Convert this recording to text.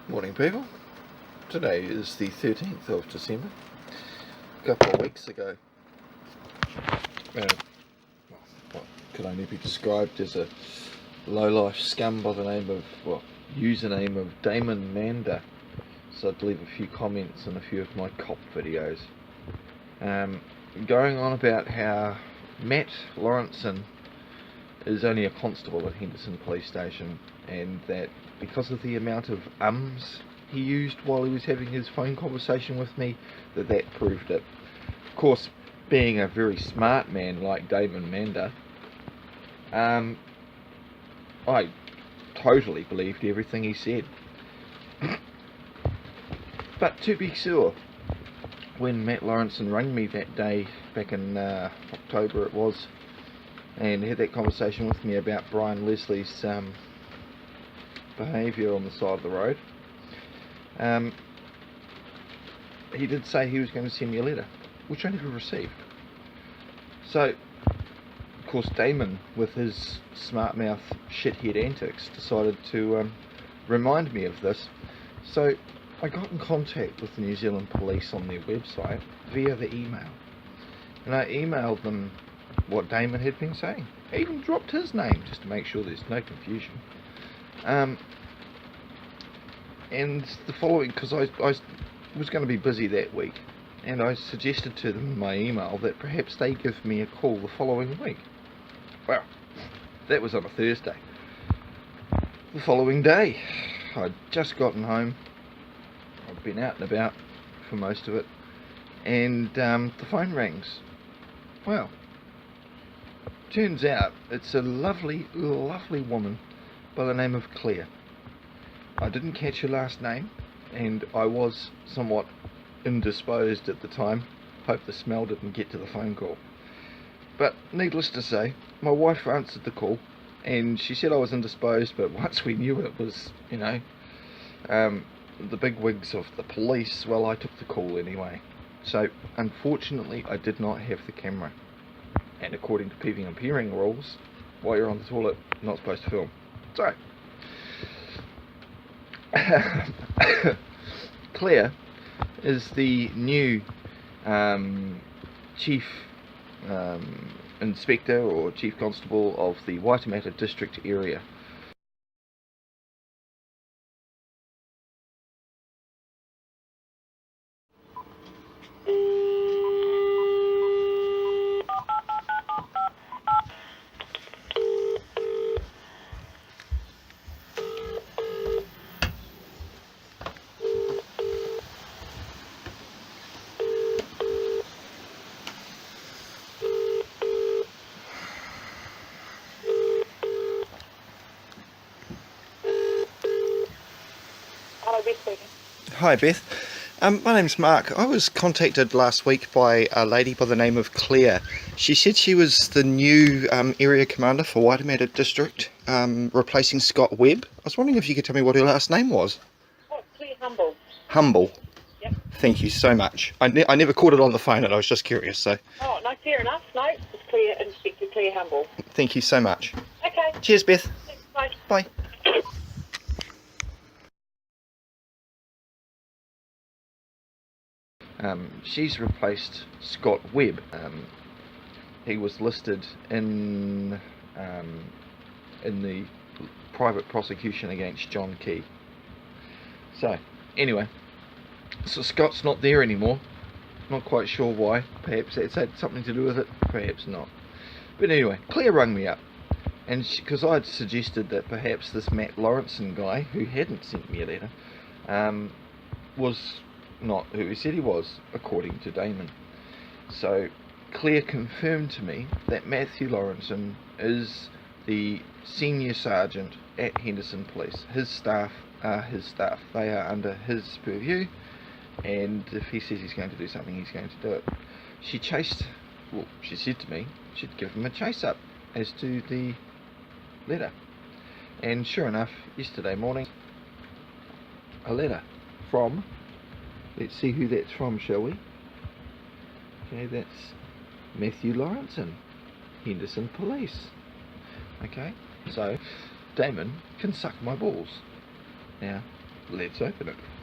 Morning people, today is the 13th of December. A couple of weeks ago, what could only be described as a low-life scum by the name of, username of Damon Mander, so I'd leave a few comments on a few of my cop videos, going on about how Matt Lawrenson is only a constable at Henderson Police Station, and that because of the amount of ums he used while he was having his phone conversation with me, that proved it. Of course, being a very smart man like Damon Mander, I totally believed everything he said. But to be sure, when Matt Lawrenson rang me that day back in October it was, and had that conversation with me about Brian Leslie's behaviour on the side of the road, he did say he was going to send me a letter, which I never received. So, of course, Damon, with his smart mouth shithead antics, decided to remind me of this. So I got in contact with the New Zealand Police on their website via the email, and I emailed them what Damon had been saying. I even dropped his name just to make sure there's no confusion. And the following, because I was going to be busy that week, and I suggested to them in my email that perhaps they give me a call the following week. Well, that was on a Thursday. The following day, I'd just gotten home. I'd been out and about for most of it, and the phone rings. Well, turns out it's a lovely, lovely woman by the name of Claire. I didn't catch her last name, and I was somewhat indisposed at the time. Hope the smell didn't get to the phone call. But needless to say, my wife answered the call, and she said I was indisposed, but once we knew it was, the big wigs of the police, well, I took the call anyway. So, unfortunately, I did not have the camera. And according to peeping and peering rules, while you're on the toilet, you're not supposed to film. So, Claire is the new Chief Inspector or Chief Constable of the Waitemata District area. Hi Beth, my name's Mark. I was contacted last week by a lady by the name of Claire. She said she was the new area commander for Waitemata District, replacing Scott Webb. I was wondering if you could tell me what her last name was. Oh, Claire Humble. Humble? Yep. Thank you so much. I never caught it on the phone and I was just curious, so... Oh, no, fair enough. No, it's Claire, Inspector Claire Humble. Thank you so much. Okay. Cheers Beth. Thanks, bye. Bye. She's replaced Scott Webb. He was listed in the private prosecution against John Key. So, anyway, so Scott's not there anymore. Not quite sure why. Perhaps it's had something to do with it, perhaps not. But anyway, Claire rang me up, and because I'd suggested that perhaps this Matt Lawrenson guy, who hadn't sent me a letter, was not who he said he was, according to Damon. So Claire confirmed to me that Matthew Lawrenson is the senior sergeant at Henderson Police. His staff are his staff. They are under his purview, and if he says he's going to do something, he's going to do it. She said to me she'd give him a chase up as to the letter. And sure enough, yesterday morning, a letter from, let's see who that's from, shall we? Okay, that's Matthew Lawrenson, Henderson Police. Okay, so Damon can suck my balls. Now, let's open it.